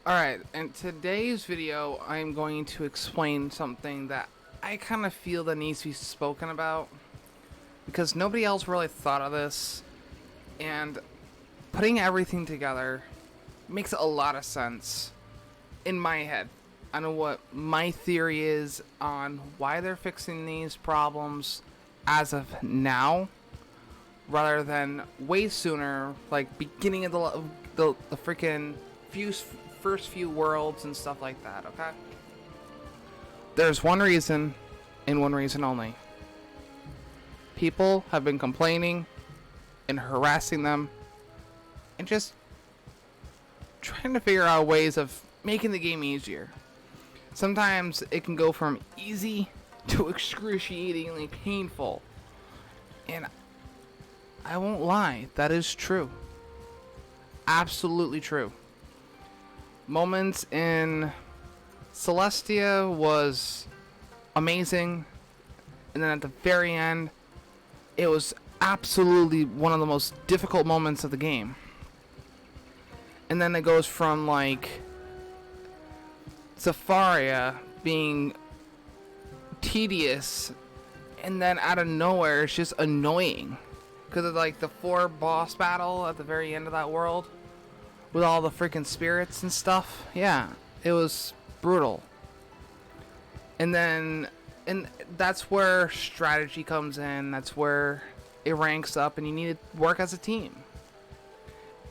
Alright, in today's video, I'm going to explain something that I kind of feel that needs to be spoken about because nobody else really thought of this, and putting everything together makes a lot of sense in my head. I know what my theory is on why they're fixing these problems as of now, rather than way sooner, like beginning of the freaking first few worlds and stuff like that. Okay, there's one reason, and one reason only. People have been complaining and harassing them, and just trying to figure out ways of making the game easier. Sometimes it can go from easy to excruciatingly painful, and I won't lie, that is true. Absolutely true. Moments in Celestia was amazing, and then at the very end, it was absolutely one of the most difficult moments of the game. And then it goes from like Zafaria being tedious, and then out of nowhere it's just annoying because of like the 4 boss battle at the very end of that world with all the freaking spirits and stuff. Yeah, it was brutal. And that's where strategy comes in. That's where it ranks up, and you need to work as a team.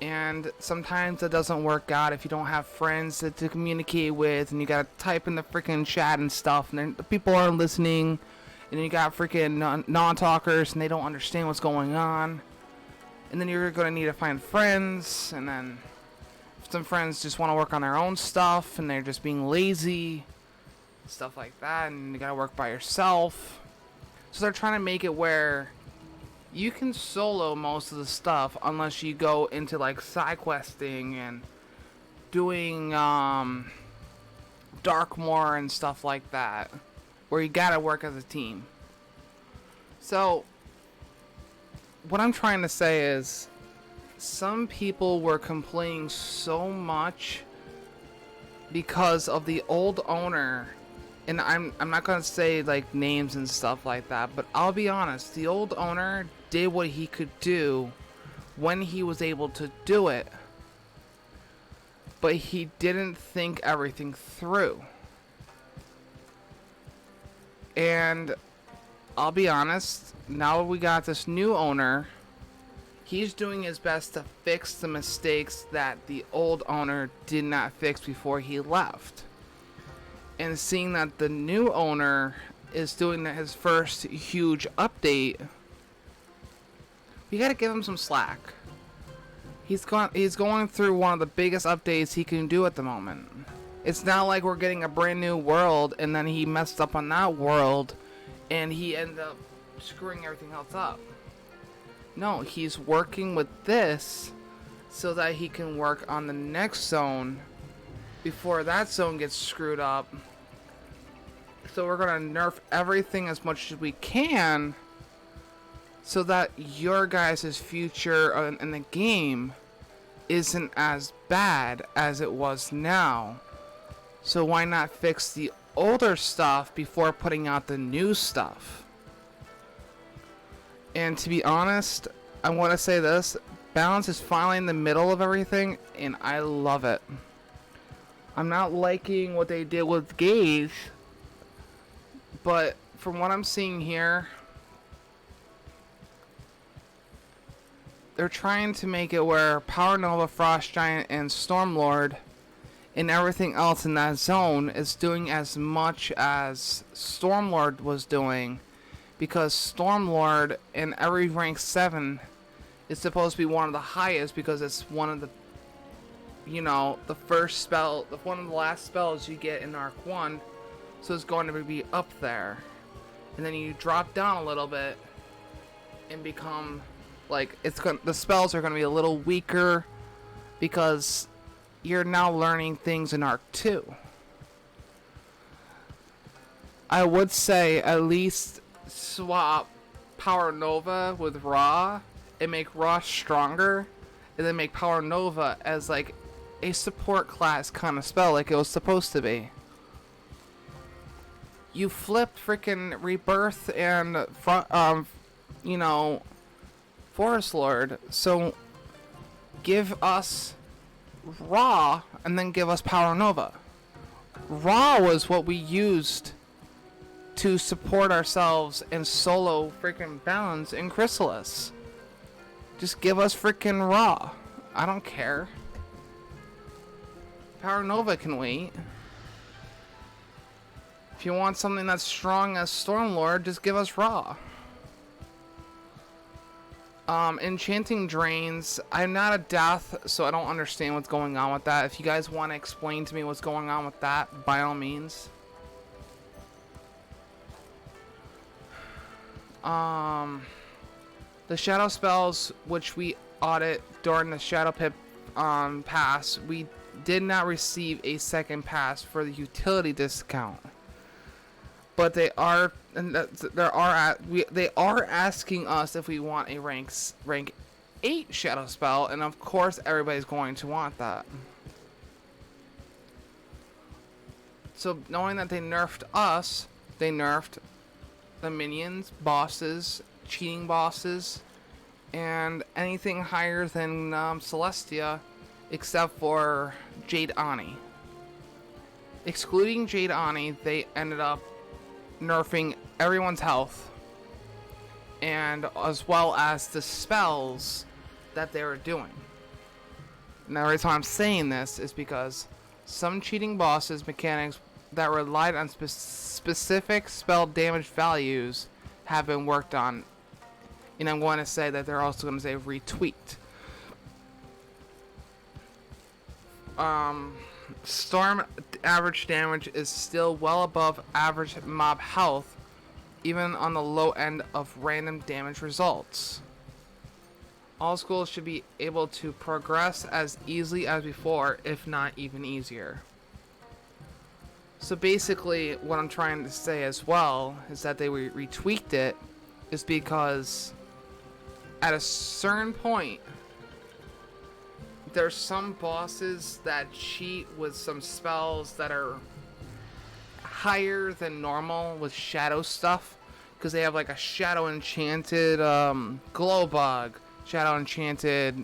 And sometimes it doesn't work out if you don't have friends to communicate with, and you gotta type in the freaking chat and stuff, and the people aren't listening, and then you got freaking non-talkers, and they don't understand what's going on. And then you're gonna need to find friends, and then some friends just want to work on their own stuff, and they're just being lazy, stuff like that, and you gotta work by yourself. So they're trying to make it where you can solo most of the stuff unless you go into like side questing and doing Darkmoor and stuff like that, where you gotta work as a team. So what I'm trying to say is, some people were complaining so much because of the old owner, and I'm not gonna say like names and stuff like that, but I'll be honest, the old owner did what he could do when he was able to do it, but he didn't think everything through. And I'll be honest, now we got this new owner. He's doing his best to fix the mistakes that the old owner did not fix before he left. And seeing that the new owner is doing his first huge update, we gotta give him some slack. He's going through one of the biggest updates he can do at the moment. It's not like we're getting a brand new world and then he messed up on that world and he ended up screwing everything else up. No, he's working with this so that he can work on the next zone before that zone gets screwed up. So we're gonna nerf everything as much as we can so that your guys' future in the game isn't as bad as it was now. So why not fix the older stuff before putting out the new stuff? And to be honest, I want to say this, balance is finally in the middle of everything, and I love it. I'm not liking what they did with Gauge, but from what I'm seeing here, they're trying to make it where Power Nova, Frost Giant, and Stormlord and everything else in that zone is doing as much as Stormlord was doing, because Stormlord in every rank 7 is supposed to be one of the highest because it's one of the, the first spell, one of the last spells you get in Arc 1, so it's going to be up there. And then you drop down a little bit and become like, the spells are going to be a little weaker because you're now learning things in Arc 2. I would say at least swap Power Nova with Raw and make Raw stronger, and then make Power Nova as like a support class kind of spell like it was supposed to be. You flipped freaking Rebirth and you know, Forest Lord, so give us Raw and then give us Power Nova. Raw was what we used to support ourselves in solo freaking balance in Chrysalis. Just give us freaking Raw. I don't care. Power Nova can wait. If you want something that's strong as Stormlord, just give us Raw. Enchanting Drains. I'm not a death, so I don't understand what's going on with that. If you guys want to explain to me what's going on with that, by all means. The shadow spells, which we audit during the Shadow Pip pass, we did not receive a second pass for the utility discount. But they are asking us if we want a rank 8 shadow spell, and of course everybody's going to want that. So knowing that they nerfed us, they nerfed the minions, bosses, cheating bosses, and anything higher than Celestia, except for Jade Ani. Excluding Jade Ani, they ended up nerfing everyone's health, and as well as the spells that they were doing. Now, the reason I'm saying this is because some cheating bosses mechanics that relied on specific spell damage values have been worked on, and I'm going to say that they're also going to say retweaked. Storm average damage is still well above average mob health, even on the low end of random damage results. All schools should be able to progress as easily as before, if not even easier. So basically, what I'm trying to say as well is that they retweaked it is because at a certain point, there's some bosses that cheat with some spells that are higher than normal with shadow stuff, because they have like a shadow enchanted glow bug, shadow enchanted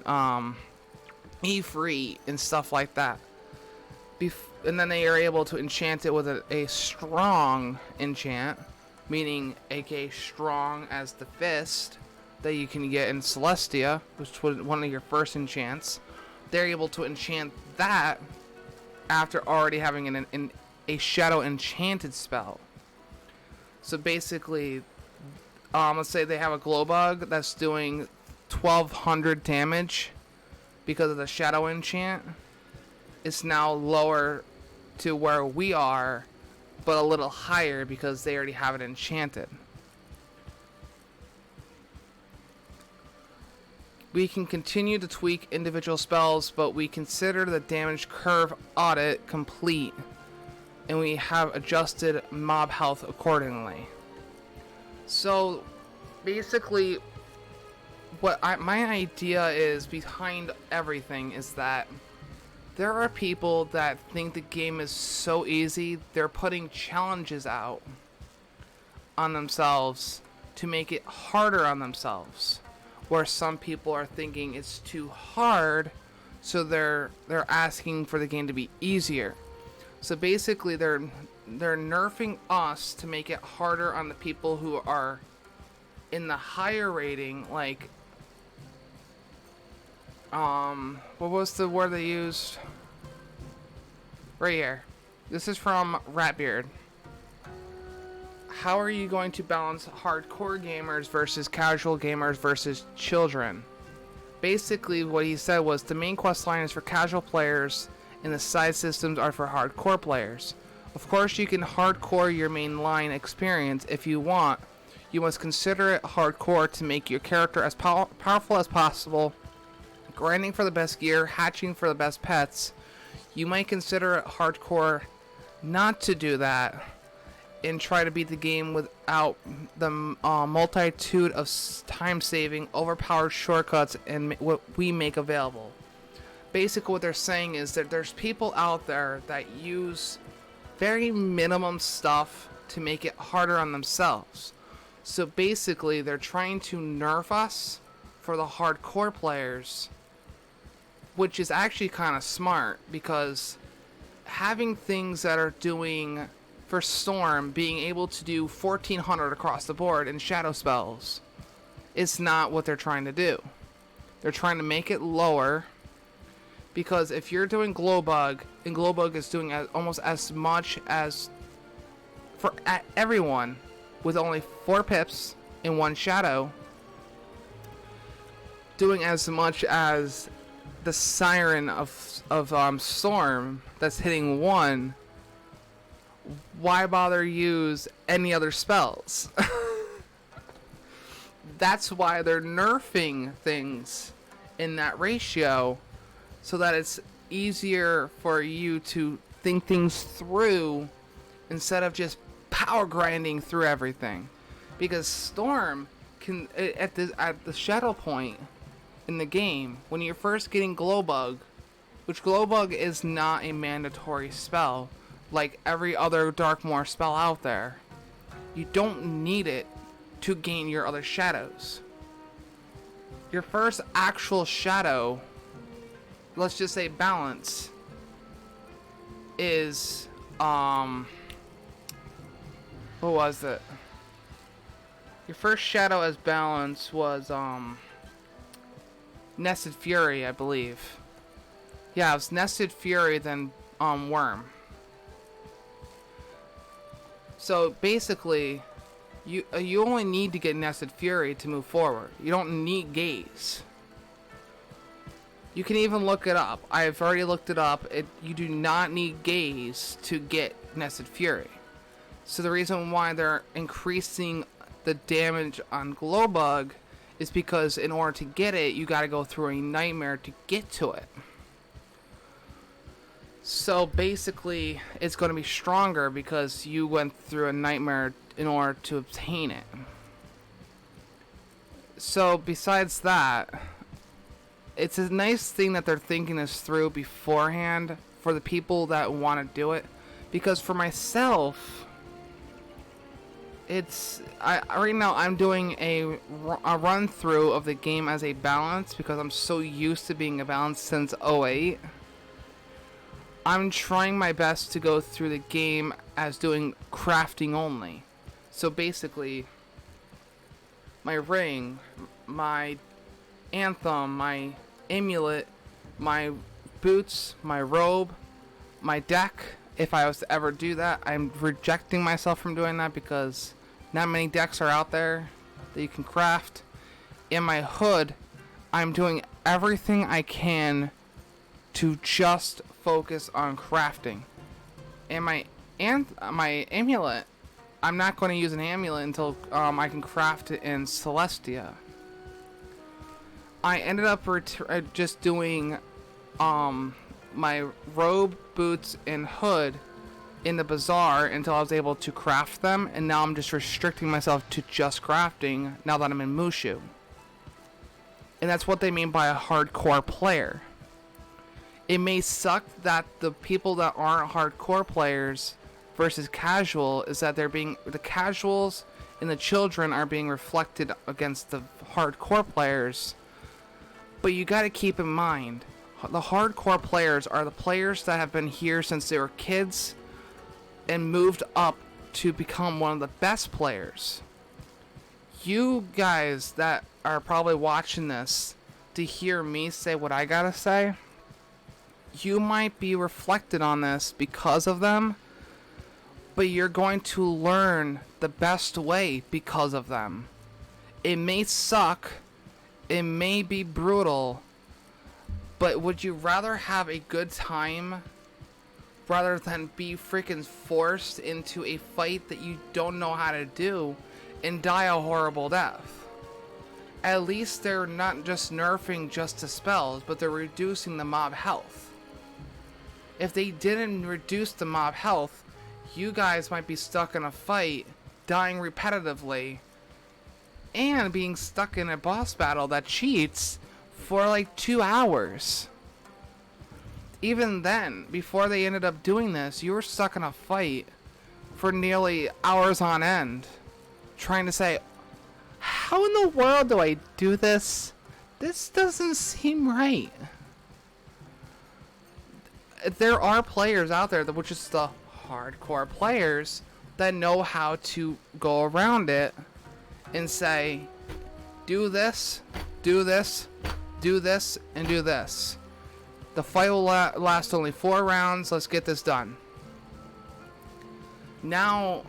Ifrit and stuff like that. And then they are able to enchant it with a strong enchant, meaning aka strong as the fist that you can get in Celestia, which was one of your first enchants. They're able to enchant that after already having a shadow enchanted spell. So basically, let's say they have a glow bug that's doing 1200 damage because of the shadow enchant. It's now lower to where we are, but a little higher because they already have it enchanted. We can continue to tweak individual spells, but we consider the damage curve audit complete, and we have adjusted mob health accordingly. So basically, what my idea is behind everything is that there are people that think the game is so easy, they're putting challenges out on themselves to make it harder on themselves. Where some people are thinking it's too hard, so they're asking for the game to be easier. So basically, they're nerfing us to make it harder on the people who are in the higher rating, like what was the word they used? Right here. This is from Ratbeard. How are you going to balance hardcore gamers versus casual gamers versus children? Basically, what he said was the main quest line is for casual players and the side systems are for hardcore players. Of course, you can hardcore your main line experience if you want. You must consider it hardcore to make your character as powerful as possible, grinding for the best gear, hatching for the best pets. You might consider it hardcore not to do that and try to beat the game without the multitude of time-saving, overpowered shortcuts and what we make available. basically what they're saying is that there's people out there that use very minimum stuff to make it harder on themselves. So basically they're trying to nerf us for the hardcore players, which is actually kind of smart, because having things that are doing, for Storm, being able to do 1400 across the board in shadow spells is not what they're trying to do. They're trying to make it lower, because if you're doing Glowbug, and Glowbug is doing almost as much as for everyone with only 4 pips in 1 shadow, doing as much as the Siren of Storm that's hitting 1, why bother use any other spells? That's why they're nerfing things in that ratio, so that it's easier for you to think things through instead of just power grinding through everything. Because Storm can, at the shadow point in the game, when you're first getting Glowbug, which Glowbug is not a mandatory spell like every other Darkmoor spell out there, you don't need it to gain your other shadows. Your first actual shadow, let's just say balance, is what was it? Your first shadow as balance was Nested Fury, I believe. Yeah, it was Nested Fury, then Worm. So basically, you only need to get Nested Fury to move forward. You don't need Gaze. You can even look it up. I've already looked it up. You do not need Gaze to get Nested Fury. So the reason why they're increasing the damage on Glowbug is because in order to get it, you gotta go through a nightmare to get to it. So basically, it's going to be stronger because you went through a nightmare in order to obtain it. So besides that, it's a nice thing that they're thinking this through beforehand for the people that want to do it. Because for myself, right now I'm doing a run through of the game as a balance, because I'm so used to being a balance since 08. I'm trying my best to go through the game as doing crafting only. So basically, my ring, my anthem, my amulet, my boots, my robe, my deck, if I was to ever do that, I'm rejecting myself from doing that because not many decks are out there that you can craft. In my hood, I'm doing everything I can to just focus on crafting. And my amulet, I'm not going to use an amulet until I can craft it in Celestia. I ended up just doing my robe, boots, and hood in the bazaar until I was able to craft them, and now I'm just restricting myself to just crafting now that I'm in Mushu. And that's what they mean by a hardcore player. It may suck that the people that aren't hardcore players versus casual is that the casuals and the children are being reflected against the hardcore players. But you got to keep in mind, the hardcore players are the players that have been here since they were kids and moved up to become one of the best players. You guys that are probably watching this to hear me say what I gotta say, you might be reflected on this because of them, but you're going to learn the best way because of them. It may suck, it may be brutal, but would you rather have a good time rather than be freaking forced into a fight that you don't know how to do and die a horrible death? At least they're not just nerfing just the spells, but they're reducing the mob health. If they didn't reduce the mob health, you guys might be stuck in a fight, dying repetitively, and being stuck in a boss battle that cheats for like 2 hours. even then, before they ended up doing this, you were stuck in a fight for nearly hours on end, trying to say, how in the world do I do this? This doesn't seem right. There are players out there, which is the hardcore players, that know how to go around it and say, do this, do this, do this, and do this. The fight will last only 4 rounds. Let's get this done. Now,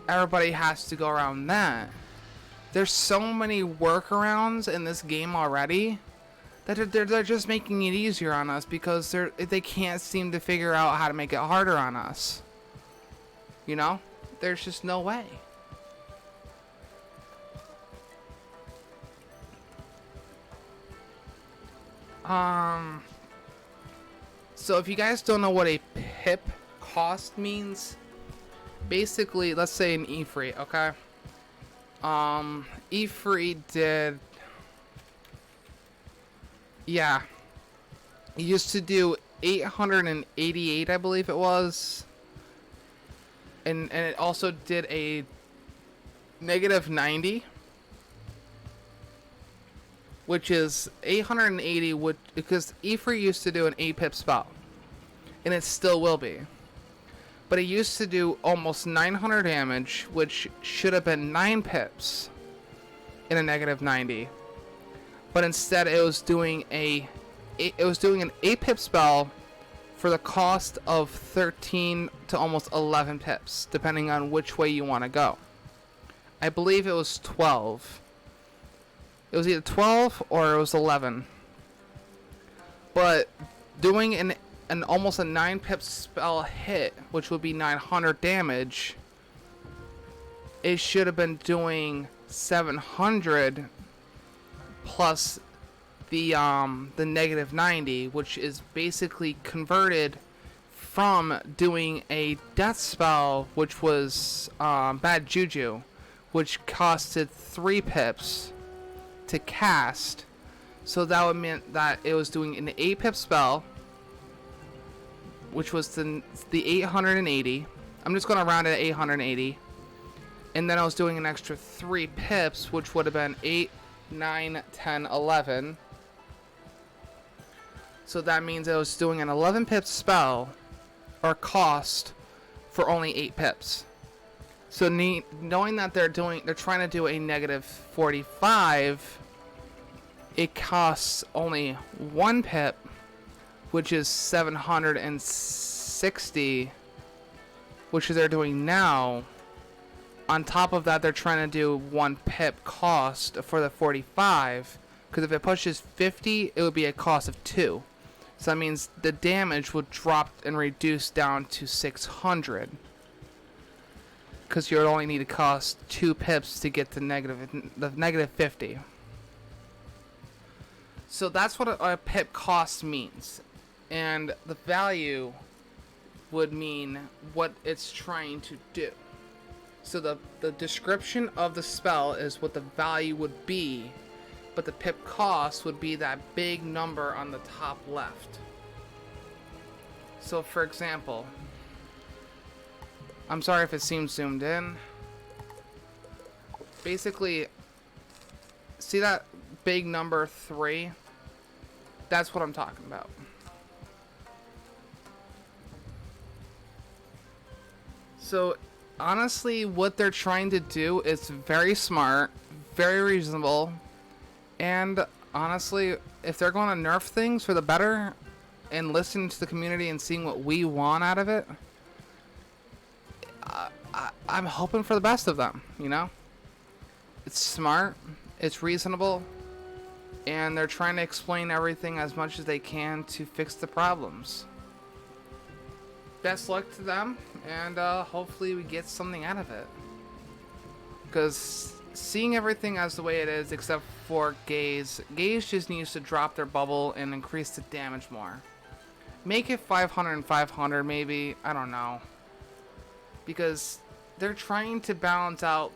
everybody has to go around that. There's so many workarounds in this game already that they're just making it easier on us because they can't seem to figure out how to make it harder on us. You know? There's just no way. So if you guys don't know what a pip cost means, basically, let's say an E-free, okay? E-free did, yeah, it used to do 888, I believe it was, and it also did a -90, which is 880, because E-free used to do an 8-pip spell, and it still will be. But it used to do almost 900 damage, which should have been 9 pips in a -90. But instead, it was doing an 8-pip spell for the cost of 13 to almost 11 pips, depending on which way you want to go. I believe it was 12. It was either 12 or it was 11. But doing an almost a 9-pip spell hit, which would be 900 damage, it should have been doing 700 plus the -90, which is basically converted from doing a death spell, which was bad juju, which costed 3 pips to cast. So that would mean that it was doing an 8-pip spell, which was the 880. I'm just going to round it at 880. And then I was doing an extra 3 pips, which would have been 8, 9, 10, 11. So that means I was doing an 11-pip spell, or cost, for only 8 pips. So knowing that they're trying to do a -45, it costs only 1 pip, which is 760, which they're doing now. On top of that, they're trying to do 1 pip cost for the 45, because if it pushes 50, it would be a cost of 2. So that means the damage would drop and reduce down to 600, because you would only need to cost 2 pips to get the -50. So that's what a pip cost means. And the value would mean what it's trying to do. So the description of the spell is what the value would be, but the pip cost would be that big number on the top left. So for example, I'm sorry if it seems zoomed in. Basically, see that big number 3? That's what I'm talking about. So honestly, what they're trying to do is very smart, very reasonable, and honestly, if they're going to nerf things for the better and listening to the community and seeing what we want out of it, I'm hoping for the best of them, you know? It's smart, it's reasonable, and they're trying to explain everything as much as they can to fix the problems. Best luck to them, and hopefully we get something out of it. Because seeing everything as the way it is, except for Gaze just needs to drop their bubble and increase the damage more. Make it 500 and 500 maybe, I don't know. Because they're trying to balance out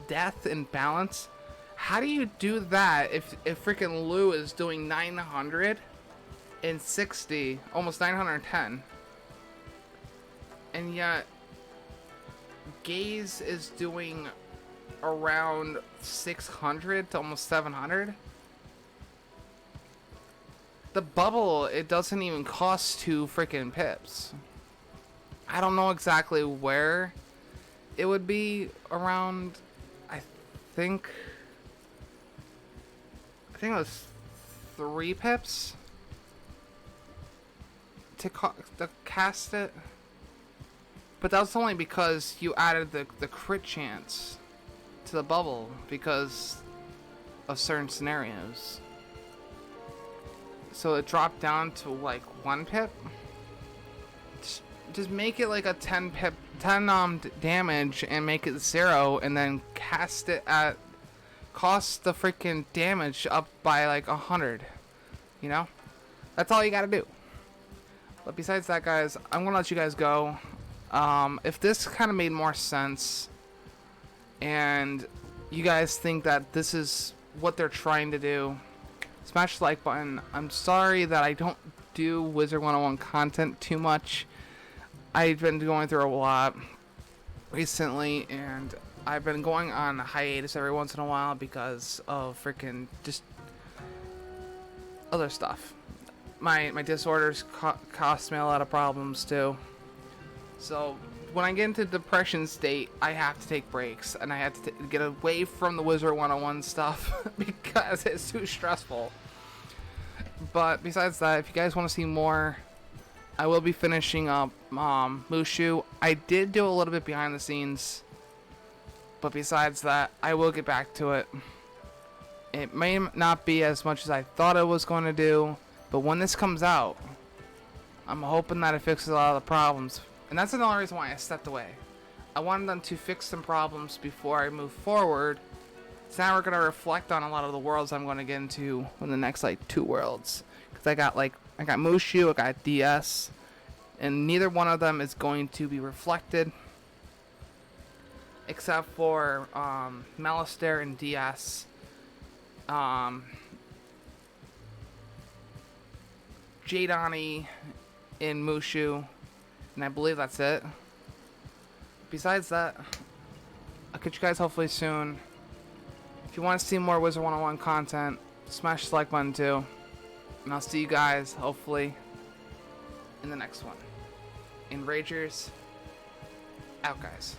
death and balance. How do you do that if freaking Lou is doing 900? in 60, almost 910. And yet, Gaze is doing around 600 to almost 700. The bubble, it doesn't even cost 2 freaking pips. I don't know exactly where it would be around. I think it was 3 pips to cast it. But that was only because you added the crit chance to the bubble because of certain scenarios. So it dropped down to like 1 pip. Just make it like a 10 pip, 10 damage and make it 0, and then cast it at cost the freaking damage up by like 100. You know, that's all you gotta do. But besides that, guys, I'm gonna let you guys go. If this kind of made more sense and you guys think that this is what they're trying to do, smash the like button. I'm sorry that I don't do Wizard101 content too much. I've been going through a lot recently, and I've been going on hiatus every once in a while because of freaking just other stuff. My disorders cost me a lot of problems too. So when I get into depression state, I have to take breaks, and I have to get away from the Wizard101 stuff because it's too stressful. But besides that, if you guys want to see more, I will be finishing up Mushu. I did do a little bit behind the scenes, but besides that, I will get back to it. It may not be as much as I thought it was going to do, but when this comes out, I'm hoping that it fixes a lot of the problems. And that's another reason why I stepped away. I wanted them to fix some problems before I move forward. So now we're going to reflect on a lot of the worlds I'm going to get into in the next like 2 worlds. Because I got Mushu, I got DS, and neither one of them is going to be reflected. Except for Malistaire and DS. Jadani in Mushu. And I believe that's it. Besides that, I'll catch you guys hopefully soon. If you want to see more Wizard101 content, smash the like button too. And I'll see you guys hopefully in the next one. And Ragers, out guys.